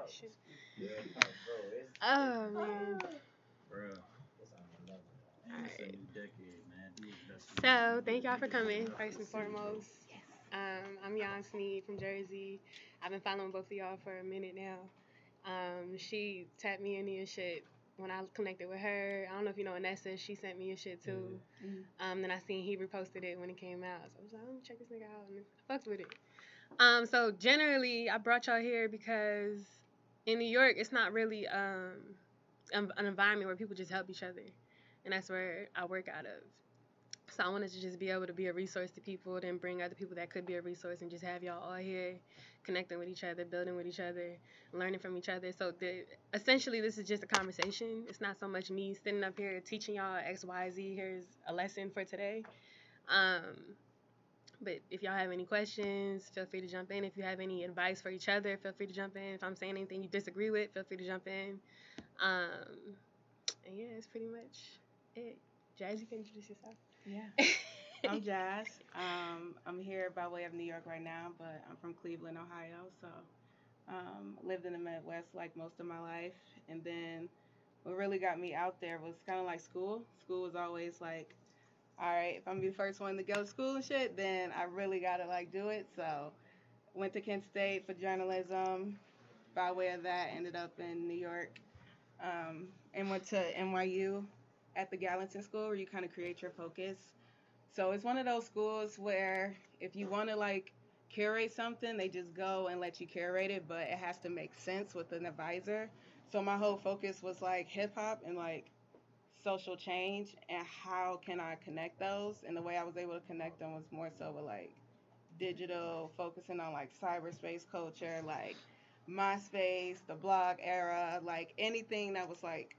shit. Oh man. Bruh, it's a Alright. new decade, man. So thank y'all for coming, first and foremost. I'm Jan Sneed from Jersey. I've been following both of y'all for a minute now. She tapped me in your shit when I connected with her. I don't know if you know Anessa. She sent me your shit too. Then I seen he reposted it when it came out. So I was like, let me check this nigga out and I fucked with it. So generally, I brought y'all here because in New York, it's not really an environment where people just help each other, and that's where I work out of. So I wanted to just be able to be a resource to people, then bring other people that could be a resource, and just have y'all all here, connecting with each other, building with each other, learning from each other. So essentially, this is just a conversation. It's not so much me sitting up here teaching y'all X, Y, Z. Here's a lesson for today. Um, but if y'all have any questions, feel free to jump in. If you have any advice for each other, feel free to jump in. If I'm saying anything you disagree with, feel free to jump in. And yeah, that's pretty much it. Jazz, you can introduce yourself. Yeah. I'm Jazz. I'm here by way of New York right now, but I'm from Cleveland, Ohio. So lived in the Midwest like most of my life. And then what really got me out there was kind of like school. School was always like, all right, if I'm gonna be the first one to go to school and shit, then I really gotta like do it. So went to Kent State for journalism. By way of that, ended up in New York, and went to NYU at the Gallatin School where you kind of create your focus. So it's one of those schools where if you want to like curate something, they just go and let you curate it, but it has to make sense with an advisor. So my whole focus was like hip hop and like social change and how can I connect those. And the way I was able to connect them was more so with like digital, focusing on like cyberspace culture, like MySpace, the blog era, like anything that was like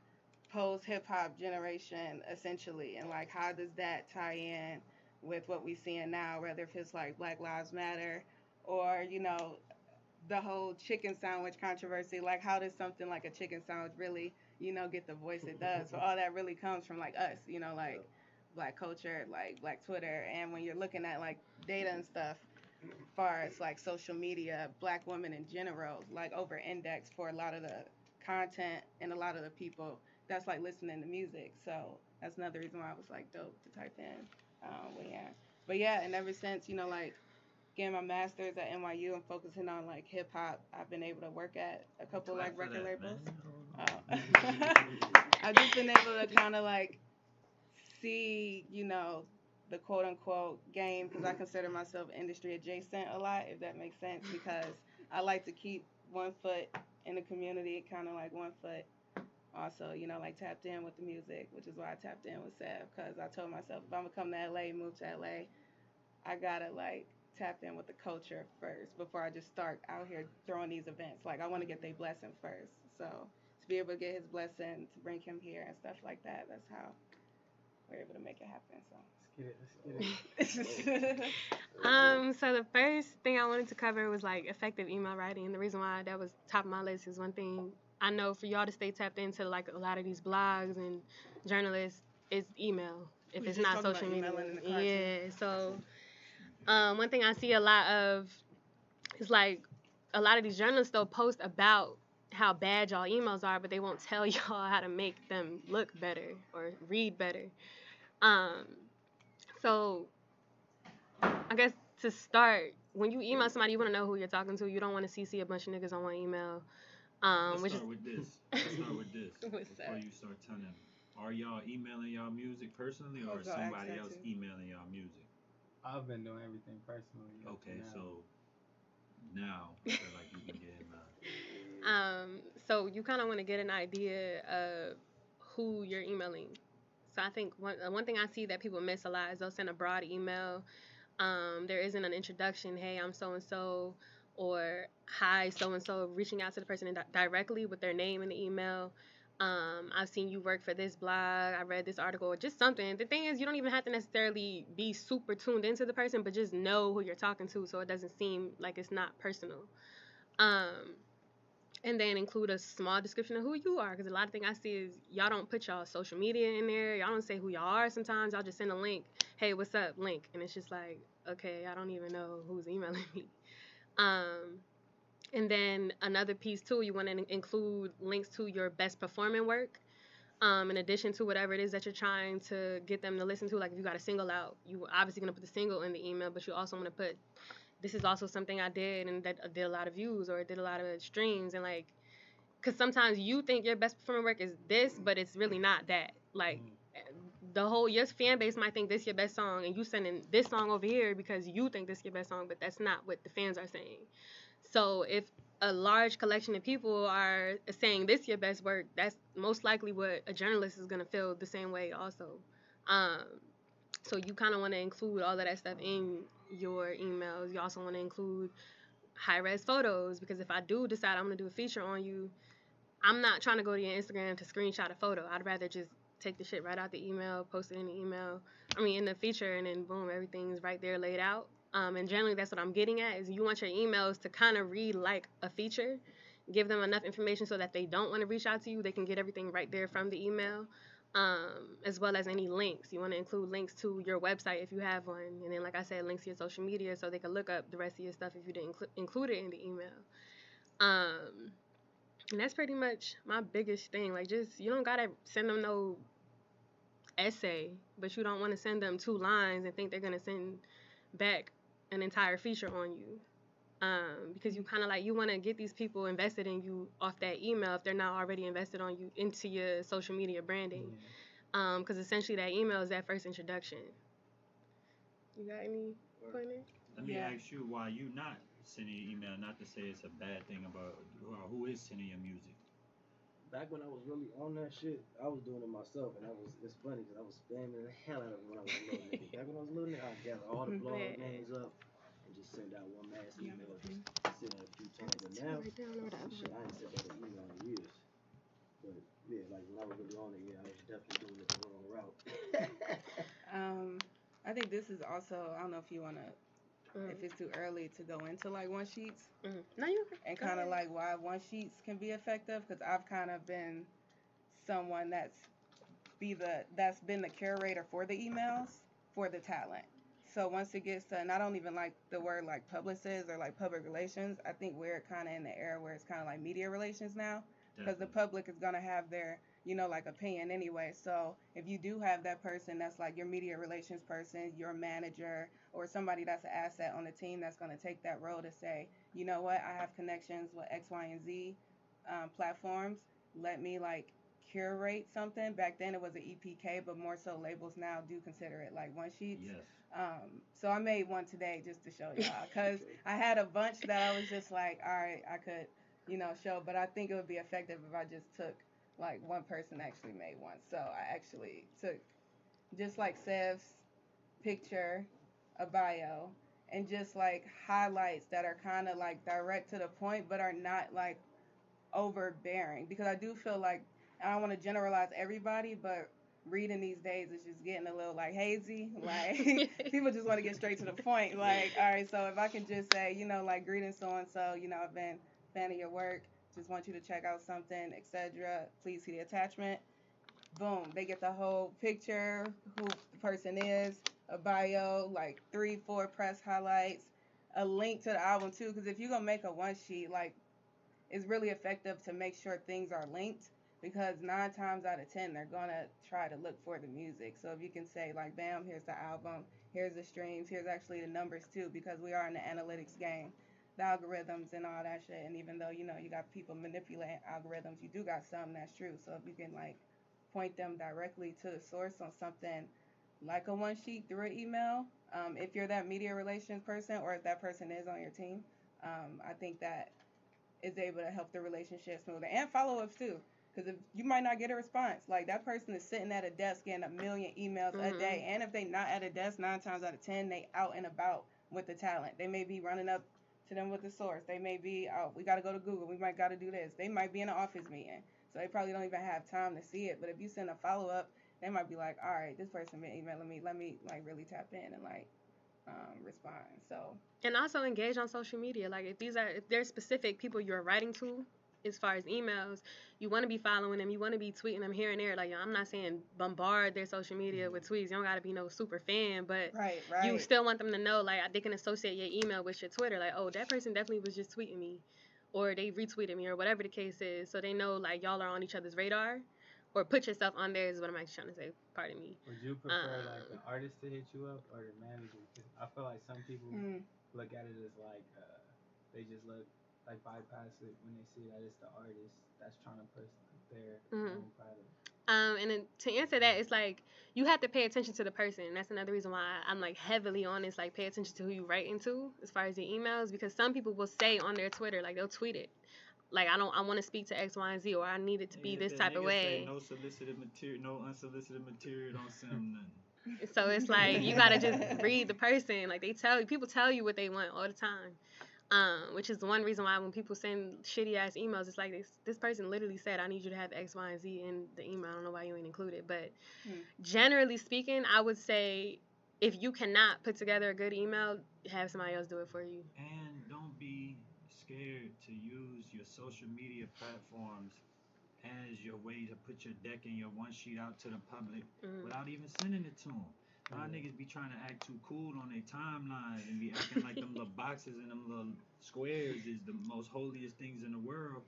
post hip hop generation essentially, and like how does that tie in with what we seeing now, whether if it's like Black Lives Matter or the whole chicken sandwich controversy, like how does something like a chicken sandwich really get the voice it does? So all that really comes from like us, like black culture, like black Twitter, and when you're looking at like data and stuff far as like social media, black women in general, like over index for a lot of the content and a lot of the people that's like listening to music. So that's another reason why I was like dope to type in. Yeah. But yeah, and ever since, like getting my master's at NYU and focusing on like hip hop, I've been able to work at a couple like record labels. I've just been able to kind of like see, the quote unquote game because I consider myself industry adjacent a lot, if that makes sense, because I like to keep one foot in the community, kind of like one foot also, like tapped in with the music, which is why I tapped in with Sev because I told myself if I'm gonna come to LA, move to LA, I gotta like tap in with the culture first before I just start out here throwing these events. Like I want to get their blessing first, so to be able to get his blessing to bring him here and stuff like that, that's how we're able to make it happen. So Let's get it. So the first thing I wanted to cover was like effective email writing. And the reason why that was top of my list is one thing I know for y'all to stay tapped into like a lot of these blogs and journalists is email. If it's not social media, yeah. So one thing I see a lot of is like a lot of these journalists they'll post about how bad y'all emails are, but they won't tell y'all how to make them look better or read better. Um, so I guess to start, when you email somebody, you want to know who you're talking to. You don't want to CC a bunch of niggas on one email. Let's start with this. Before you start telling them, are y'all emailing y'all music personally or is somebody else emailing y'all music? I've been doing everything personally. Okay, so now I feel like you can get in line. So you kind of want to get an idea of who you're emailing. So I think one thing I see that people miss a lot is they'll send a broad email. There isn't an introduction. Hey, I'm so and so, or hi, so and so, reaching out to the person directly with their name in the email. I've seen you work for this blog. I read this article, or just something. The thing is, you don't even have to necessarily be super tuned into the person, but just know who you're talking to, so it doesn't seem like it's not personal. And then include a small description of who you are, because a lot of things I see is y'all don't put y'all social media in there. Y'all don't say who y'all are. Sometimes y'all just send a link. Hey, what's up? Link, and it's just like, okay, I don't even know who's emailing me. And then another piece too, you want to include links to your best performing work. In addition to whatever it is that you're trying to get them to listen to, like if you got a single out, you obviously gonna put the single in the email, but you also want to put, this is also something I did and that did a lot of views or it did a lot of streams, and like, because sometimes you think your best performing work is this, but it's really not that. Like the whole your fan base might think this your best song, and you sending this song over here because you think this your best song, but that's not what the fans are saying. So if a large collection of people are saying this your best work, that's most likely what a journalist is gonna feel the same way also. Um, so you kind of want to include all of that stuff in your emails. You also want to include high res photos, because if I do decide I'm gonna do a feature on you, I'm not trying to go to your Instagram to screenshot a photo. I'd rather just take the shit right out the email, post it in the email. I mean, in the feature, and then boom, everything's right there laid out. And generally, that's what I'm getting at, is you want your emails to kind of read like a feature. Give them enough information so that they don't want to reach out to you. They can get everything right there from the email, as well as any links. You want to include links to your website if you have one. And then, like I said, links to your social media so they can look up the rest of your stuff if you didn't include it in the email. And that's pretty much my biggest thing. Like, just, you don't gotta send them no essay, but you don't want to send them 2 lines and think they're gonna send back an entire feature on you. Because you kind of like, you want to get these people invested in you off that email if they're not already invested on you into your social media branding. Because essentially that email is that first introduction. You got any pointers? Let me ask you why you not sending your email. Not to say it's a bad thing about who is sending your music. Back when I was really on that shit, I was doing it myself, and it's funny because I was spamming the hell out of it when I was a little nigga. Back when I was a little nigga, I'd gather all the blog names up and just send out one mass email, just send it a few times. But now, shit, I ain't sent out an email in years. But yeah, like when I was really on it, yeah, I was definitely doing it the wrong route. I think this is also, I don't know if you want to, if it's too early to go into like one sheets. No, you and kind of like why one sheets can be effective, because I've kind of been someone that's been the curator for the emails for the talent. So once it gets to, and I don't even like the word like publicist or like public relations. I think we're kind of in the era where it's kind of like media relations now, because the public is gonna have their like opinion anyway. So if you do have that person that's like your media relations person, your manager, or somebody that's an asset on the team that's going to take that role to say, you know what, I have connections with X, Y, and Z platforms. Let me like curate something. Back then it was an EPK, but more so labels now do consider it like one sheets. Yes. So I made one today just to show y'all, because I had a bunch that I was just like, all right, I could show, but I think it would be effective if I just took like one person actually made one. So I actually took just like Sev's picture, a bio, and just like highlights that are kind of like direct to the point but are not like overbearing, because I do feel like, I don't want to generalize everybody, but reading these days is just getting a little like hazy. Like people just want to get straight to the point. Like, all right, so if I can just say, like, greetings so and so, I've been a fan of your work, just want you to check out something, etc. Please see the attachment. Boom, they get the whole picture, who the person is, a bio, like 3-4 press highlights, a link to the album too. Because if you're gonna make a one sheet, like, it's really effective to make sure things are linked, because 9 times out of 10 they're gonna try to look for the music. So if you can say like, bam, here's the album, here's the streams, here's actually the numbers too, because we are in the analytics game, the algorithms and all that shit. And even though you got people manipulating algorithms, you do got some that's true. So if you can like point them directly to the source on something like a one sheet through an email, if you're that media relations person, or if that person is on your team, I think that is able to help the relationship smoother, and follow-ups too. Because if you might not get a response, like that person is sitting at a desk getting a million emails a day, and if they not at a desk 9 times out of 10, they out and about with the talent. They may be running up to them with the source. They may be, oh, we got to go to Google. We might got to do this. They might be in an office meeting, so they probably don't even have time to see it. But if you send a follow-up, they might be like, all right, this person been emailing me. Let me like really tap in and like respond. So, and also engage on social media. Like if there's specific people you're writing to, as far as emails, you want to be following them, you want to be tweeting them here and there. Like, I'm not saying bombard their social media with tweets. You don't got to be no super fan, but right. You still want them to know, like, they can associate your email with your Twitter. Like, oh, that person definitely was just tweeting me. or they retweeted me or whatever the case is, so they know like y'all are on each other's radar, or put yourself on there is what I'm actually trying to say. Pardon me. Would you prefer like the artist to hit you up or the manager? Because I feel like some people look at it as like they just look like bypass it when they see that it's the artist that's trying to push their own product. And then to answer that, it's like you have to pay attention to the person. And that's another reason why I'm like heavily on this, like pay attention to who you write into as far as your emails, because some people will say on their Twitter, like they'll tweet it, like I want to speak to X, Y, and Z, or I need it to be this type of way. No solicited material, no unsolicited material, don't send nothing. So it's like you gotta just read the person. Like people tell you what they want all the time. Which is the one reason why when people send shitty ass emails, it's like this person literally said, I need you to have X, Y, and Z in the email. I don't know why you ain't included. But generally speaking, I would say if you cannot put together a good email, have somebody else do it for you. And don't be scared to use your social media platforms as your way to put your deck and your one sheet out to the public without even sending it to them. Y'all niggas be trying to act too cool on their timelines and be acting like them little boxes and them little squares is the most holiest things in the world.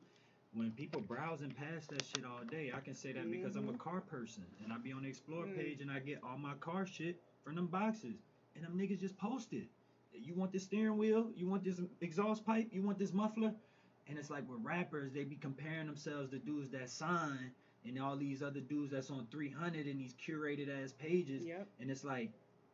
When people browsing past that shit all day, I can say that because I'm a car person and I be on the explore page and I get all my car shit from them boxes and them niggas just post it. You want this steering wheel? You want this exhaust pipe? You want this muffler? And it's like with rappers, they be comparing themselves to dudes that sign and all these other dudes that's on 300 in these curated ass pages. Yep. And it's like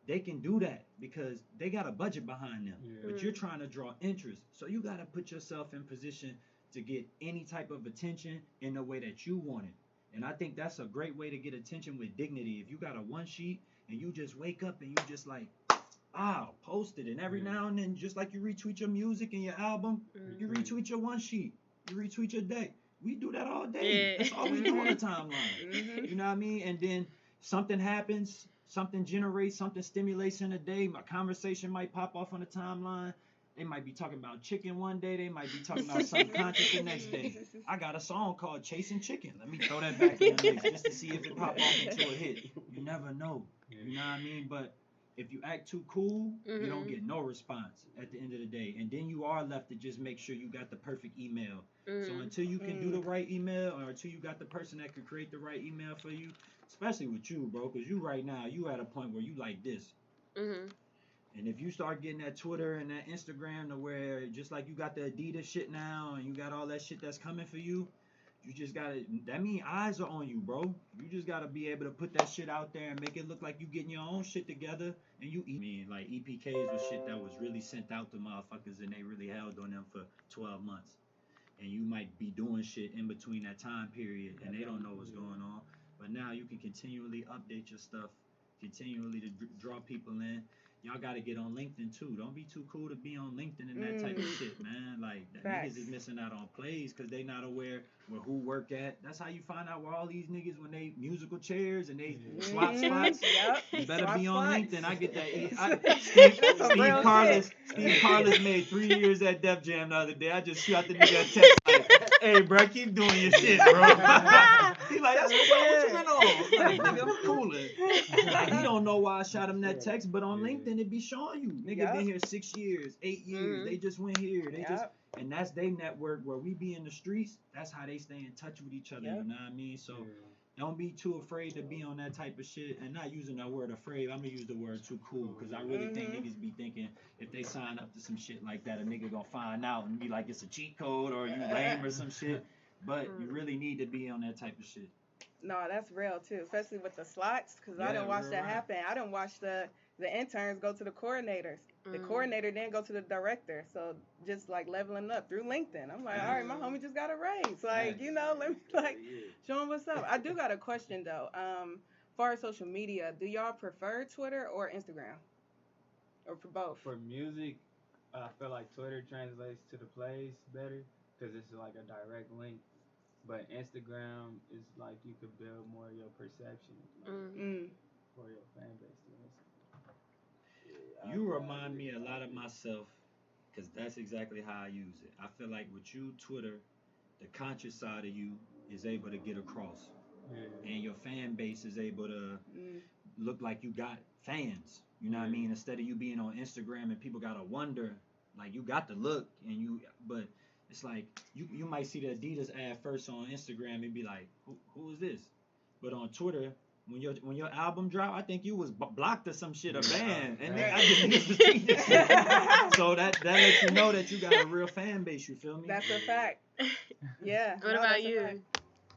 they can do that because they got a budget behind them. But you're trying to draw interest. So you got to put yourself in position to get any type of attention in the way that you want it. And I think that's a great way to get attention with dignity. If you got a one sheet and you just wake up and you just like, post it. And every now and then, just like you retweet your music and your album, you retweet your one sheet, you retweet your deck. We do that all day. That's all we do on the timeline. You know what I mean? And then something happens, something generates, something stimulates in a day. My conversation might pop off on the timeline. They might be talking about chicken one day. They might be talking about subconscious the next day. I got a song called Chasing Chicken. Let me throw that back in the mix just to see if it pop off into a hit. You never know. You know what I mean? But if you act too cool, you don't get no response at the end of the day. And then you are left to just make sure you got the perfect email. So until you can do the right email, or until you got the person that could create the right email for you, especially with you, bro, because you right now, you at a point where you like this. And if you start getting that Twitter and that Instagram to where just like you got the Adidas shit now and you got all that shit that's coming for you, you just gotta, that mean eyes are on you, bro. You just gotta be able to put that shit out there and make it look like you getting your own shit together. And you, like EPKs was shit that was really sent out to motherfuckers and they really held on them for 12 months. And you might be doing shit in between that time period and they don't know what's going on. But now you can continually update your stuff, continually to draw people in. Y'all got to get on LinkedIn too. Don't be too cool to be on LinkedIn and that type of shit, man. Like, niggas is missing out on plays because they not aware where who work at. That's how you find out where all these niggas, when they musical chairs and they swap spots. You better be on LinkedIn. I get that. Steve Carlos made 3 years at Def Jam the other day. I just shot the nigga a text like, hey, bro, keep doing your shit, bro. He like, that's what you been on. Like, nigga, I'm cooling. Like, he don't know why I shot him that text, but on LinkedIn, it be showing you. Nigga been here 6 years, 8 years. They just went here. And that's their network where we be in the streets. That's how they stay in touch with each other. You know what I mean? So don't be too afraid to be on that type of shit. And not using that word afraid. I'm going to use the word too cool. Because I really think niggas be thinking if they sign up to some shit like that, a nigga going to find out and be like it's a cheat code or you lame or some shit. But you really need to be on that type of shit. No, that's real too, especially with the slots. Because I didn't watch that happen. I didn't watch the interns go to the coordinators. The coordinator then go to the director. So just like leveling up through LinkedIn. I'm like, all right, my homie just got a raise. Like, you know, let me show him what's up. I do got a question though. For social media, do y'all prefer Twitter or Instagram? Or for both? For music, I feel like Twitter translates to the plays better because it's like a direct link. But Instagram is like you could build more of your perception for your fan base. You remind me a lot of myself because that's exactly how I use it. I feel like with you, Twitter, the conscious side of you is able to get across. And your fan base is able to look like you got fans. You know what I mean? Instead of you being on Instagram and people got to wonder, like you got the look and but It's like you might see the Adidas ad first on Instagram and be like, who is this? But on Twitter, when your album dropped, I think you was blocked or some shit or banned, and then I think niggas was tweeting. So that lets you know that you got a real fan base. You feel me? That's a fact. Yeah. What about you?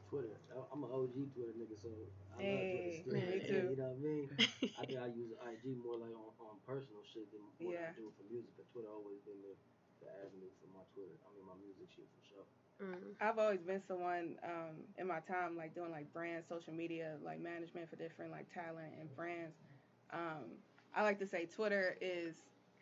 Twitter. I'm an OG Twitter nigga, so I love Twitter still. me too. You know what I mean? I think I use IG more like on personal shit than what I do for music. But Twitter always been the avenue for my Twitter. I mean my music shit for sure. I've always been someone in my time like doing like brand social media like management for different like talent and brands. I like to say Twitter is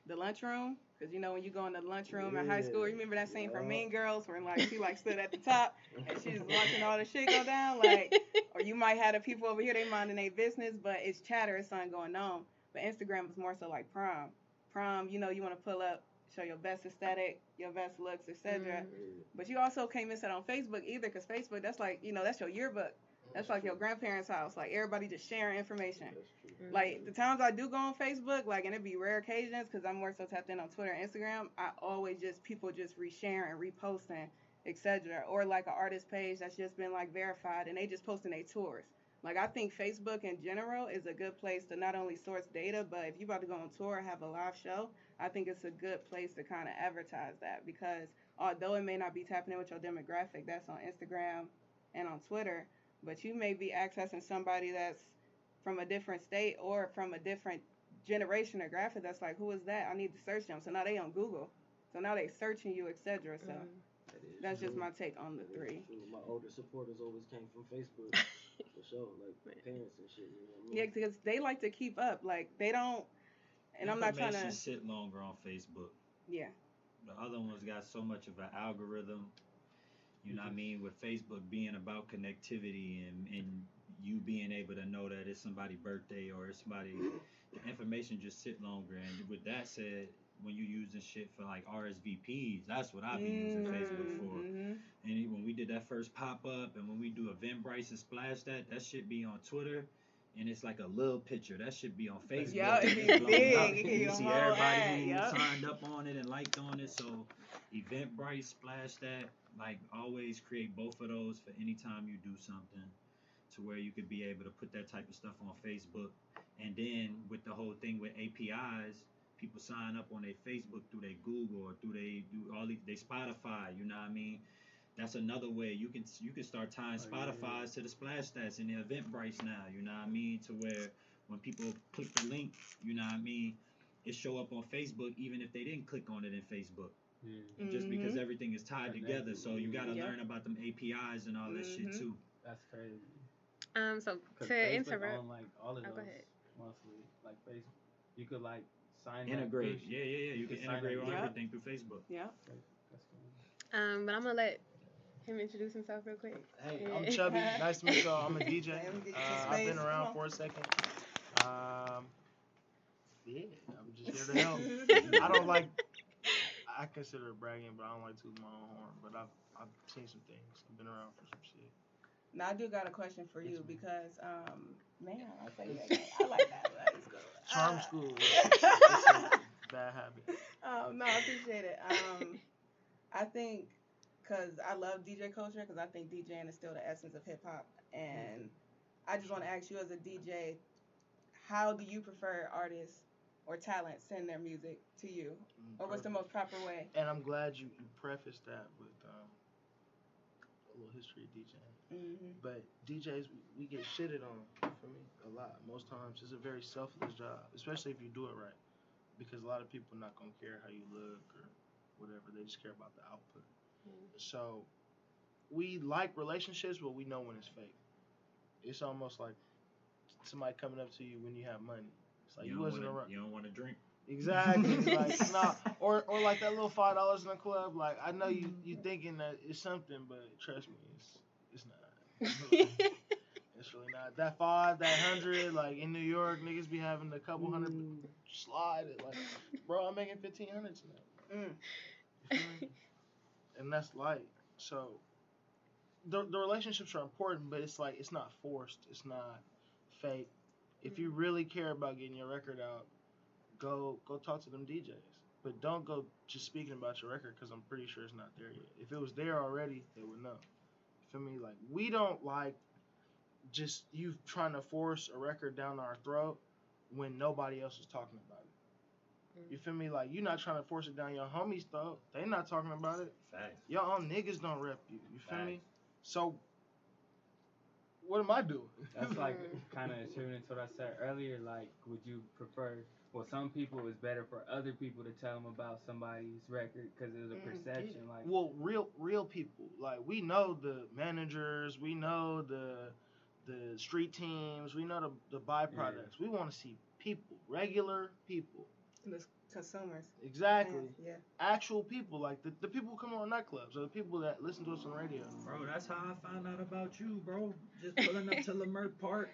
the lunchroom because you know when you go in the lunchroom in high school, you remember that scene from Mean Girls where like she like stood at the top and she was watching all the shit go down, like, or you might have the people over here they minding their business, but it's chatter, it's something going on. But Instagram is more so like prom. Prom, you know, you want to pull up, show your best aesthetic, your best looks, etc. But you also can't miss it on Facebook either, because Facebook, that's like, you know, that's your yearbook. That's like your grandparents' house. Like, everybody just sharing information. Like, the times I do go on Facebook, like, and it be rare occasions, because I'm more so tapped in on Twitter and Instagram, I always just, people just resharing, reposting, etc. Or, like, an artist page that's just been, like, verified, and they just posting their tours. Like, I think Facebook in general is a good place to not only source data, but if you're about to go on tour or have a live show, I think it's a good place to kind of advertise that, because although it may not be tapping in with your demographic, that's on Instagram and on Twitter, but you may be accessing somebody that's from a different state or from a different generation or graphic that's like, who is that? I need to search them. So now they on Google. So now they searching you, etc. So that's just my take on the three. My older supporters always came from Facebook. For sure, like parents and shit. You know what I mean? Yeah, because they like to keep up. Like, they don't, and I'm not trying to sit longer on Facebook. Yeah. The other ones got so much of an algorithm. You know what I mean? With Facebook being about connectivity and you being able to know that it's somebody's birthday or it's somebody, the information just sit longer. And with that said, when you using shit for like RSVPs, that's what I be using Facebook for. And when we did that first pop up, and when we do Eventbrite and Splash that shit be on Twitter. And it's like a little picture. That should be on Facebook. Yeah, it be big. You see everybody who signed up on it and liked on it. So Eventbrite, Splash that. Like, always create both of those for any time you do something, to where you could be able to put that type of stuff on Facebook. And then with the whole thing with APIs, people sign up on their Facebook through their Google or through they Spotify. You know what I mean? That's another way you can start tying Spotify's to the Splash Stats and the Eventbrite now. You know what I mean? To where when people click the link, you know what I mean, it show up on Facebook even if they didn't click on it in Facebook. Just because everything is tied together. So you got to learn about them APIs and all that shit too. That's crazy. So to Facebook interrupt, on, like, all of those, go ahead. mostly like Facebook, you could like sign integrate. Up Yeah. You can integrate on everything through Facebook. Yeah. That's cool. But I'm gonna let him introduce himself real quick. Hey, I'm Chubby. Nice to meet y'all. I'm a DJ. I've been around for a second. Yeah, I'm just here to help. I don't like. I consider it bragging, but I don't like tooting my own horn. But I've seen some things. I've been around for some shit. Now I do got a question for you because man, I say that. I like that. Let's go. Charm school. It's a bad habit. No, I appreciate it. I think because I love DJ culture, because I think DJing is still the essence of hip hop, and I just want to ask you as a DJ, how do you prefer artists or talent send their music to you, or what's the most proper way? And I'm glad you prefaced that with a little history of DJing. But DJs, we get shitted on, for me, a lot. Most times it's a very selfless job, especially if you do it right, because a lot of people not gonna care how you look or whatever. They just care about the output. So we like relationships, but we know when it's fake. It's almost like somebody coming up to you when you have money. It's like you wasn't around. You don't want to drink. Exactly. Like, nah. Or like that little $5 in the club. Like, I know you thinking that it's something, but trust me, it's not. It's really not. That 5, that 100, like in New York, niggas be having a couple hundred slide it. Like, bro, I'm making 1,500 tonight. You feel me? And that's light. So the relationships are important, but it's like it's not forced. It's not fake. If you really care about getting your record out, go talk to them DJs. but don't go just speaking about your record because I'm pretty sure it's not there yet. If it was there already, they would know. You feel me? Like we don't like just you trying to force a record down our throat when nobody else is talking about it. You feel me? Like you not trying to force it down your homies' throat. They not talking about it. Facts. Your own niggas don't rep you. You feel me? Facts. So what am I doing? That's like kind of attributing to what I said earlier. Like, would you prefer? Well, some people it's better for other people to tell them about somebody's record because of the perception. Like, well, real people. Like we know the managers, we know the street teams, we know the byproducts. We want to see people, regular people. The consumers. Exactly. Yeah. Actual people, like the people who come on nightclubs or the people that listen to us on radio. Bro, that's how I found out about you, bro. Just pulling up to Lamert Park.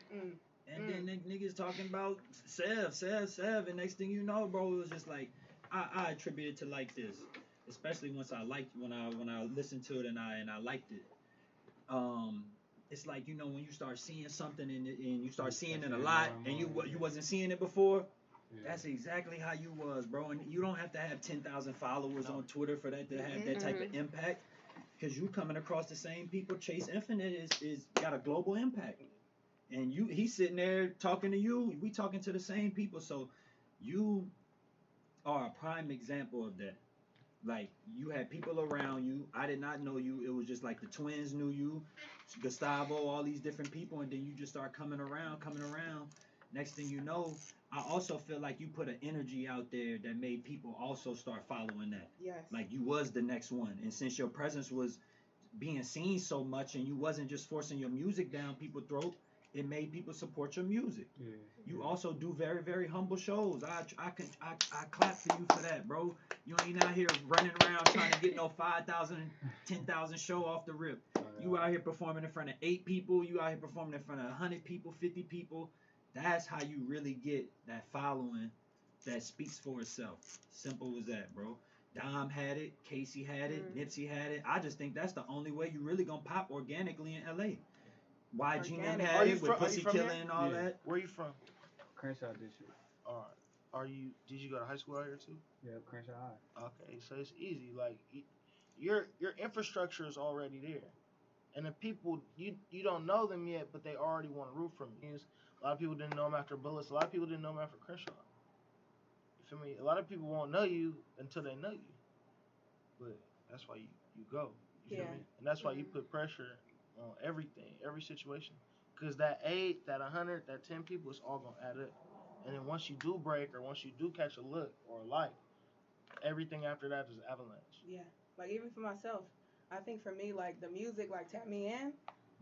And then niggas talking about Sev, and next thing you know, bro, it was just like I attribute it to like this, especially once I liked when I listened to it and I liked it. It's like when you start seeing something and you start seeing it a lot, and you wasn't seeing it before. Yeah. That's exactly how you was, bro. And you don't have to have 10,000 followers on Twitter for that to have that type of impact, because you coming across the same people. Chase Infinite is got a global impact. And he's sitting there talking to you. We talking to the same people. So you are a prime example of that. Like, you had people around you. I did not know you. It was just like the twins knew you, Gustavo, all these different people. And then you just start coming around. Next thing you know, I also feel like you put an energy out there that made people also start following that. Yes. Like, you was the next one. And since your presence was being seen so much and you wasn't just forcing your music down people's throat, it made people support your music. Yeah. You also do very, very humble shows. I clap for you for that, bro. You ain't out here running around trying to get no 5,000, 10,000 show off the rip. You out here performing in front of 8 people. You out here performing in front of 100 people, 50 people. That's how you really get that following that speaks for itself. Simple as that, bro. Dom had it, Casey had it, Nipsey had it. I just think that's the only way you really gonna pop organically in LA. YG them had it with Pussykiller and all that. Where you from? Crenshaw District. Alright. Did you go to high school out here too? Yeah, Crenshaw High. Okay, so it's easy. Like your infrastructure is already there, and the people you don't know them yet, but they already want to root for you. A lot of people didn't know him after Bullets. A lot of people didn't know him after Crenshaw. You feel me? A lot of people won't know you until they know you. But that's why you go. You feel me? And that's why you put pressure on everything, every situation. Because that 8, that 100, that 10 people is all going to add up. And then once you do break or once you do catch a look or a like, everything after that is avalanche. Yeah. Like, even for myself, I think for me, like, the music, like, tapped me in,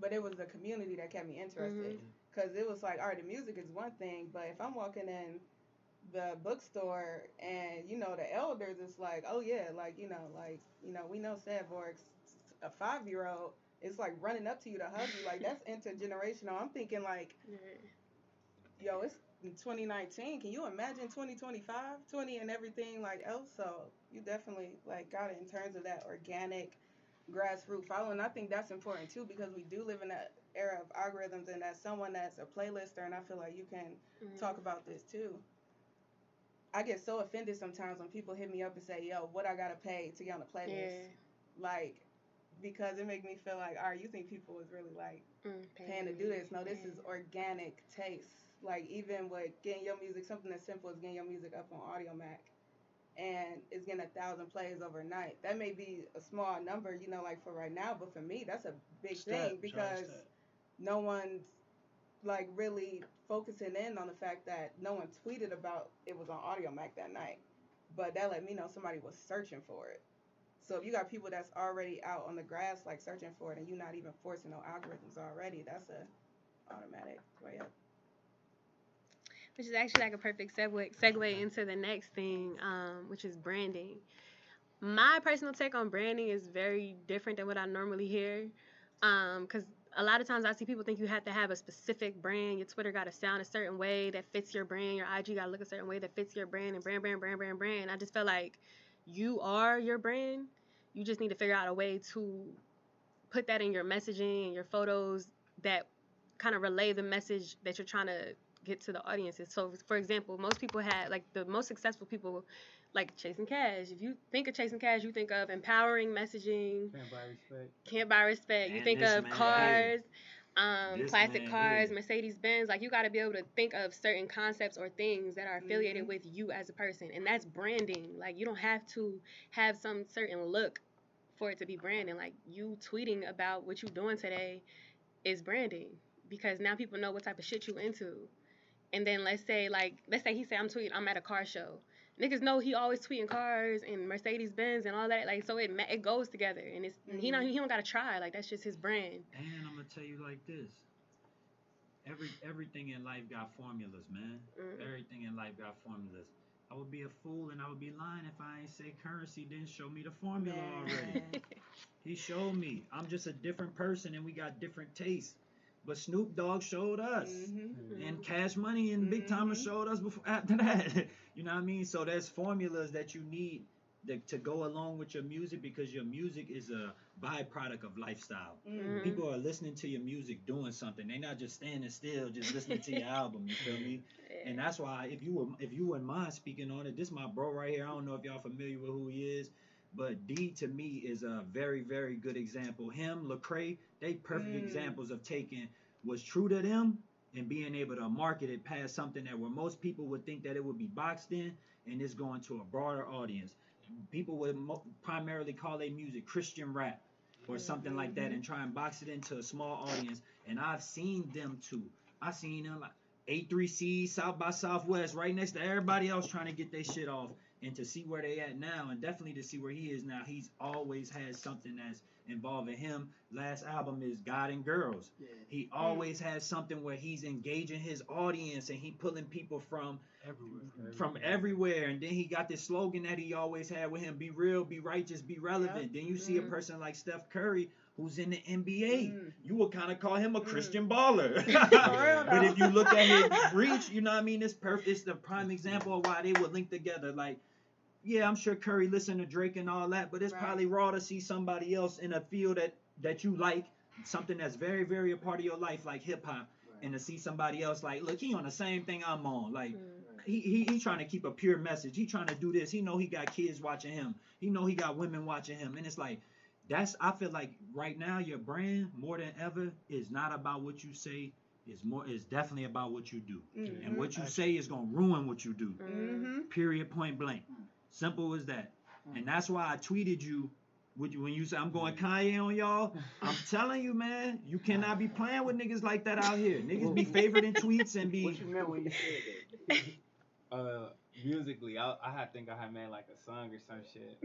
but it was the community that kept me interested. Because it was like, all right, the music is one thing, but if I'm walking in the bookstore and, the elders, it's like, oh, yeah, like, we know Sad Borg's a 5-year-old. It's like running up to you to hug you. Like, that's intergenerational. I'm thinking, like, yo, it's in 2019. Can you imagine 2025, 20 and everything like else? So you definitely, like, got it in terms of that organic grassroots following. I think that's important, too, because we do live in that era of algorithms, and as someone that's a playlister, and I feel like you can talk about this, too. I get so offended sometimes when people hit me up and say, yo, what I got to pay to get on the playlist? Yeah. Like, because it makes me feel like, all right, you think people is really, like, paying to do this. No, this is organic taste. Like, even with getting your music, something as simple as getting your music up on Audiomack, and it's getting 1,000 plays overnight. That may be a small number, like, for right now, but for me, that's a big thing, because no one's, like, really focusing in on the fact that no one tweeted about it was on Audiomack that night. But that let me know somebody was searching for it. So if you got people that's already out on the grass, like, searching for it, and you're not even forcing no algorithms already, that's a automatic way up. Which is actually like a perfect segue into the next thing, which is branding. My personal take on branding is very different than what I normally hear, because a lot of times I see people think you have to have a specific brand. Your Twitter got to sound a certain way that fits your brand. Your IG got to look a certain way that fits your brand, and brand. I just feel like you are your brand. You just need to figure out a way to put that in your messaging and your photos that kind of relay the message that you're trying to get to the audiences. So, for example, most people had like the most successful people, like chasing cash. If you think of chasing cash, you think of empowering messaging. Can't buy respect. Can't buy respect. You And think this of man cars, This classic man cars, here. Mercedes Benz. Like you got to be able to think of certain concepts or things that are affiliated with you as a person, and that's branding. Like you don't have to have some certain look for it to be branding. Like you tweeting about what you're doing today is branding because now people know what type of shit you into. And then let's say he said I'm at a car show. Niggas know he always tweeting cars and Mercedes Benz and all that. Like so it goes together and it's he don't gotta try. Like that's just his brand. And I'm gonna tell you like this. Everything in life got formulas, man. Everything in life got formulas. I would be a fool and I would be lying if I ain't say Currency didn't show me the formula already. He showed me. I'm just a different person and we got different tastes. But Snoop Dogg showed us. And Cash Money and Big Timers showed us before after that. You know what I mean? So there's formulas that you need to go along with your music because your music is a byproduct of lifestyle. People are listening to your music doing something. They're not just standing still, just listening to your album. You feel me? And that's why if you wouldn't mind speaking on it, this is my bro right here. I don't know if y'all familiar with who he is. But D to me is a very, very good example. Him, Lecrae, they perfect examples of taking what's true to them and being able to market it past something that where most people would think that it would be boxed in and it's going to a broader audience. People would primarily call their music Christian rap or something like that and try and box it into a small audience. And I've seen them too. I've seen them like A3C, South by Southwest, right next to everybody else trying to get their shit off. And to see where they at now and definitely to see where he is now, he's always had something that's involving him. Last album is God and Girls. He always has something where he's engaging his audience and he pulling people from everywhere. And then he got this slogan that he always had with him: be real, be righteous, be relevant. Then you see a person like Steph Curry who's in the NBA. You would kind of call him a Christian baller. But if you look at his reach, you know what I mean? It's perfect. It's the prime example of why they would link together. Like, yeah, I'm sure Curry listened to Drake and all that, but it's probably raw to see somebody else in a field that you like, something that's very, very a part of your life, like hip hop, and to see somebody else like, look, he on the same thing I'm on. Like, he trying to keep a pure message. He trying to do this. He know he got kids watching him. He know he got women watching him, and it's like, I feel like right now your brand more than ever is not about what you say. It's definitely about what you do, and what you say is gonna ruin what you do. Period. Point blank. Simple as that. And that's why I tweeted you when you said I'm going Kanye on y'all. I'm telling you, man, you cannot be playing with niggas like that out here. Niggas be favoriting tweets and be. What you meant when you said that? Musically, I think I had made like a song or some shit.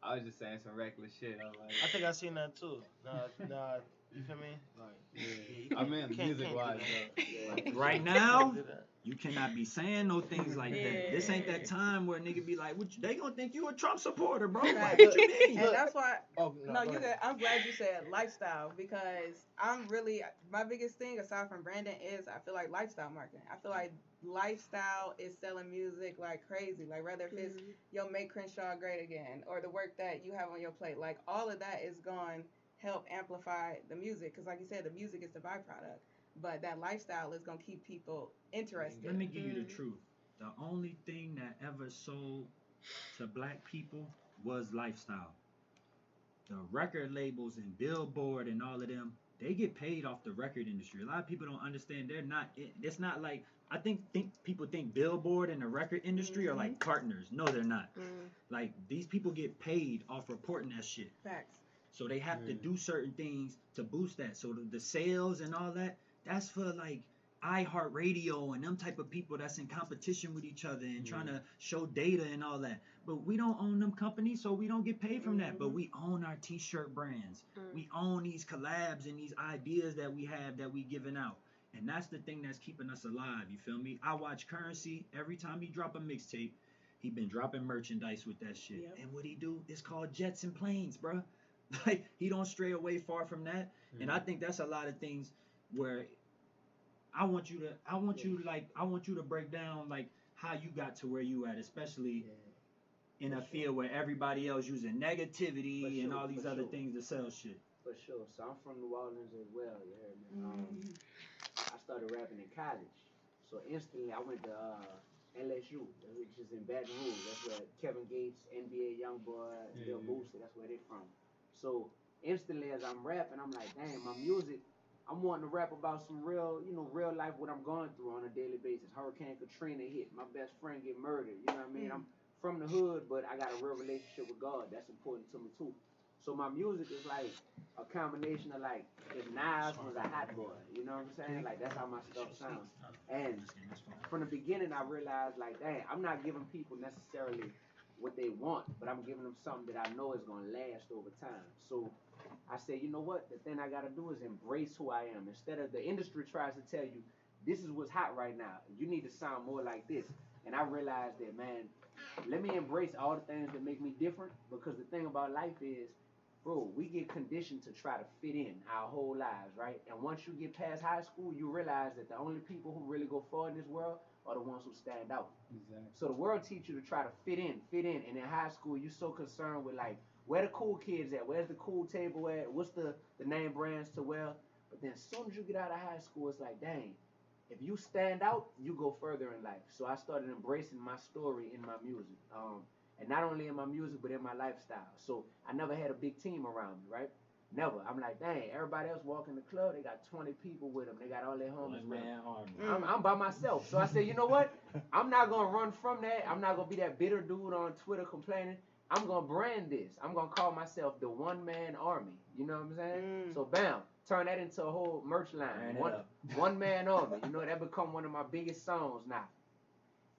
I was just saying some reckless shit. I think I seen that too. Nah, you feel me? Like, I mean, music wise, though. Right now, you cannot be saying no things like that. This ain't that time where nigga be like, they gonna think you a Trump supporter, bro. Like, what you mean? And that's why. You good. I'm glad you said lifestyle because my biggest thing aside from branding is I feel like lifestyle marketing. I feel like lifestyle is selling music like crazy. Like whether if it's Yo Make Crenshaw Great Again or the work that you have on your plate, like all of that is going help amplify the music because like you said, the music is the byproduct, but that lifestyle is going to keep people interested. Let me give you the truth. The only thing that ever sold to black people was lifestyle. The record labels and Billboard and all of them, they get paid off the record industry. A lot of people don't understand. It's not like I think people think Billboard and the record industry are like partners. No, they're not. Like these people get paid off reporting that shit. Facts. So they have to do certain things to boost that. So the sales and all that, that's for like iHeartRadio and them type of people that's in competition with each other and trying to show data and all that. But we don't own them companies, so we don't get paid from that. But we own our t-shirt brands. We own these collabs and these ideas that we have that we giving out. And that's the thing that's keeping us alive, you feel me? I watch Currency every time he drop a mixtape. He been dropping merchandise with that shit. And what he do is called Jets and Planes, bruh. Like he don't stray away far from that, and I think that's a lot of things where I want you to break down like how you got to where you at, especially in a field where everybody else using negativity and all these other things to sell shit. For sure. So I'm from New Orleans as well. You heard me? I started rapping in college. So instantly, I went to LSU, which is in Baton Rouge. That's where Kevin Gates, NBA YoungBoy, Lil Boosie, that's where they from. So instantly, as I'm rapping, I'm like, damn, my music. I'm wanting to rap about some real, real life what I'm going through on a daily basis. Hurricane Katrina hit, my best friend get murdered. You know what I mean? I'm from the hood, but I got a real relationship with God. That's important to me too. So my music is like a combination of like if Nas was a hot boy. You know what I'm saying? Like that's how my stuff sounds. And from the beginning, I realized like, dang, I'm not giving people necessarily what they want, but I'm giving them something that I know is gonna last over time. So I say, you know what? The thing I gotta do is embrace who I am. Instead of the industry tries to tell you, this is what's hot right now. You need to sound more like this. And I realized that, man, let me embrace all the things that make me different. Because the thing about life is, bro, we get conditioned to try to fit in our whole lives, right? And once you get past high school, you realize that the only people who really go far in this world are the ones who stand out. Exactly. So the world teaches you to try to fit in. And in high school, you're so concerned with like, where the cool kids at? Where's the cool table at? What's the name brands to wear? But then as soon as you get out of high school, it's like, dang, if you stand out, you go further in life. So I started embracing my story in my music. And not only in my music, but in my lifestyle. So I never had a big team around me, right? Never. I'm like, dang, everybody else walk in the club, they got 20 people with them. They got all their homies with them. I'm by myself. So I said, you know what? I'm not going to run from that. I'm not going to be that bitter dude on Twitter complaining. I'm going to brand this. I'm going to call myself the one-man army. You know what I'm saying? So bam, turn that into a whole merch line. One-man army. You know, that become one of my biggest songs now.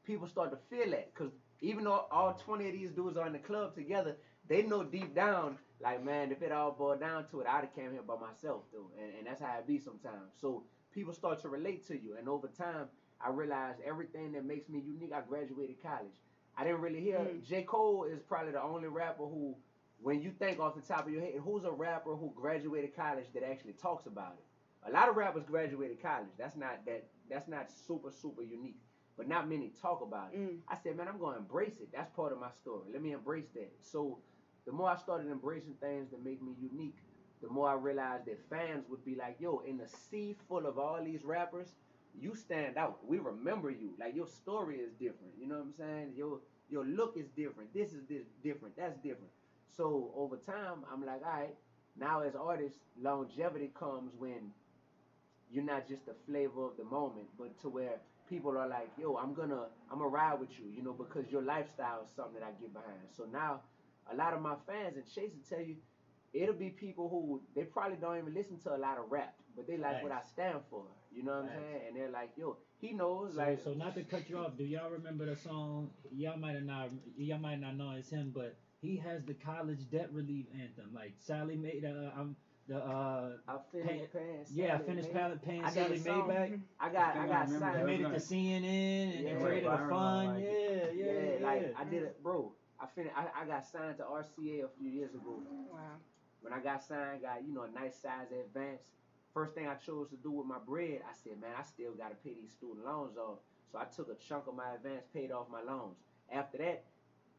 People start to feel that because even though all 20 of these dudes are in the club together, they know deep down, like, man, if it all boiled down to it, I'd have came here by myself, though. And that's how it be sometimes. So people start to relate to you. And over time, I realized everything that makes me unique. I graduated college. I didn't really hear. J. Cole is probably the only rapper who, when you think off the top of your head, who's a rapper who graduated college that actually talks about it? A lot of rappers graduated college. That's not super, super unique. But not many talk about it. I said, man, I'm going to embrace it. That's part of my story. Let me embrace that. So the more I started embracing things that make me unique, the more I realized that fans would be like, yo, in the sea full of all these rappers, you stand out. We remember you. Like, your story is different. You know what I'm saying? Your look is different. This different. That's different. So over time, I'm like, all right, now as artists, longevity comes when you're not just the flavor of the moment, but to where people are like, yo, I'm gonna ride with you, because your lifestyle is something that I get behind. So now a lot of my fans and Chase will tell you, it'll be people who they probably don't even listen to a lot of rap, but they like what I stand for. You know what I'm saying? And they're like, yo, he knows. So not to cut you off, do y'all remember the song? Y'all might not know it's him, but he has the college debt relief anthem. Like Sally made I finished paying Sally Maybach. I got signed. They made it to CNN and they created a fund. I did it, bro. I got signed to RCA a few years ago. Wow. When I got signed, got a nice size advance. First thing I chose to do with my bread, I said, man, I still gotta pay these student loans off. So I took a chunk of my advance, paid off my loans. After that,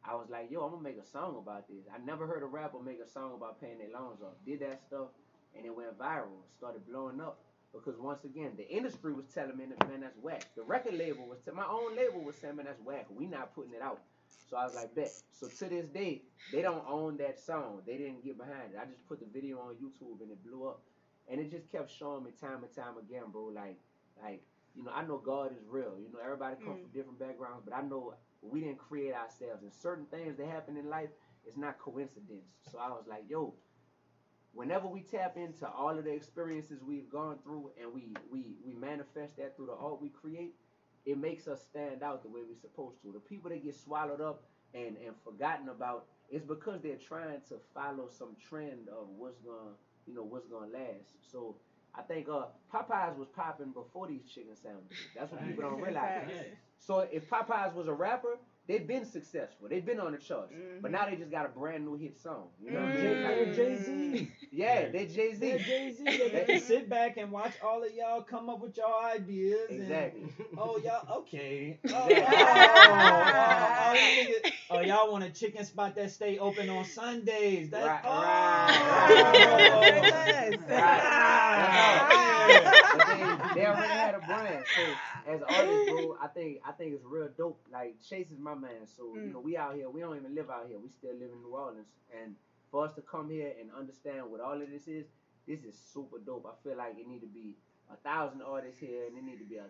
I was like, yo, I'm gonna make a song about this. I never heard a rapper make a song about paying their loans off. Did that stuff, and it went viral. It started blowing up. Because once again, the industry was telling me, man, that's whack. The record label my own label was saying, man, that's whack. We not putting it out. So I was like, bet. So to this day, they don't own that song. They didn't get behind it. I just put the video on YouTube and it blew up. And it just kept showing me time and time again, bro, like, I know God is real. Everybody comes from different backgrounds, but I know we didn't create ourselves. And certain things that happen in life is not coincidence. So I was like, yo, whenever we tap into all of the experiences we've gone through and we manifest that through the art we create, it makes us stand out the way we're supposed to. The people that get swallowed up and forgotten about, it's because they're trying to follow some trend of what's gonna last. So I think Popeyes was popping before these chicken sandwiches. That's what people don't realize. So if Popeyes was a rapper, they've been successful. They've been on the charts. But now they just got a brand new hit song. You know what I mean? They're Jay-Z. Yeah, they're Jay-Z. They're Jay-Z. They can sit back and watch all of y'all come up with y'all ideas. Exactly. And, y'all, okay. Exactly. Y'all y'all want a chicken spot that stay open on Sundays. That's Right, they already had a brand. So as artists, bro, I think it's real dope. Like Chase is my man. So you know, we out here. We don't even live out here. We still live in New Orleans. And for us to come here and understand what all of this is super dope. I feel like it need to be 1,000 artists here, and it need to be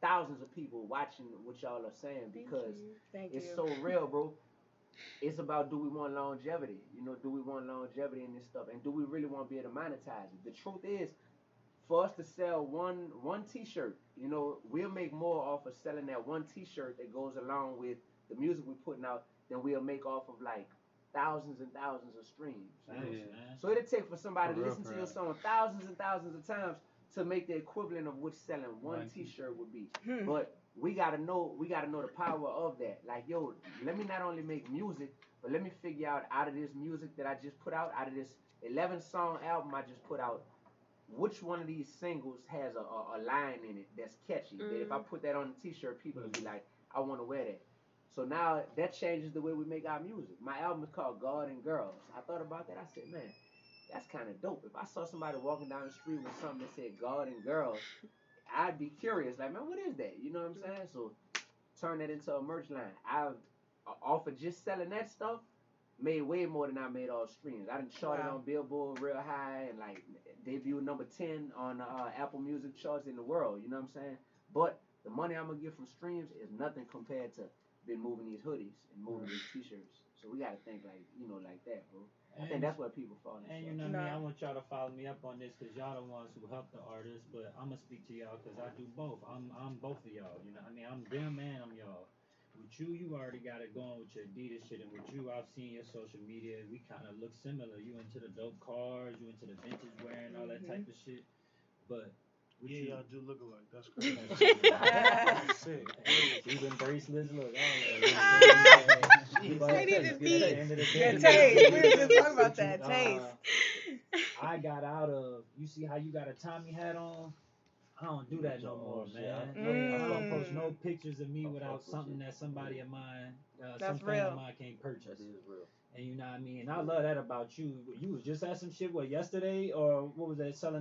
thousands of people watching what y'all are saying because it's so real, bro. It's about, do we want longevity? You know, do we want longevity in this stuff? And do we really want to be able to monetize it? The truth is, for us to sell one T-shirt, you know, we'll make more off of selling that one T-shirt that goes along with the music we're putting out than we'll make off of like thousands and thousands of streams. So it'll take for somebody to listen to your song thousands and thousands of times to make the equivalent of what selling one T-shirt would be. But we gotta know the power of that. Like, yo, let me not only make music, but let me figure out of this music that I just put out of this 11-song album I just put out, which one of these singles has a line in it that's catchy. That if I put that on a T-shirt, people will be like, I want to wear that. So now that changes the way we make our music. My album is called God and Girls. I thought about that. I said, man, that's kind of dope. If I saw somebody walking down the street with something that said God and Girls, I'd be curious. Like, man, what is that? You know what I'm saying? So turn that into a merch line. I've off of just selling that stuff, made way more than I made all streams. I done charted on Billboard real high and like debuted number 10 on Apple Music charts in the world. You know what I'm saying? But the money I'm gonna get from streams is nothing compared to been moving these hoodies and moving these T-shirts. So we gotta think like, you know, like that, bro. I think that's where people fall. And you know what I mean? I want y'all to follow me up on this because y'all the ones who help the artists. But I'm gonna speak to y'all because I do both. I'm both of y'all. You know what I mean? I'm them and I'm y'all. With you already got it going with your Adidas shit, and with you, I've seen your social media. We kind of look similar. You into the dope cars, you into the vintage wearing, all that type of shit. But with you, y'all do look alike. That's crazy. Sick. Even bracelets, look. They need to be. Taste. We were just talking about that. Taste. I got out of. You see how you got a Tommy hat on? I don't do that no more, man. I don't post no pictures of me without something that somebody of mine, some friend of mine can't purchase. That is real. And you know what I mean? And I love that about you. You was just at some shit, yesterday? Or what was that, selling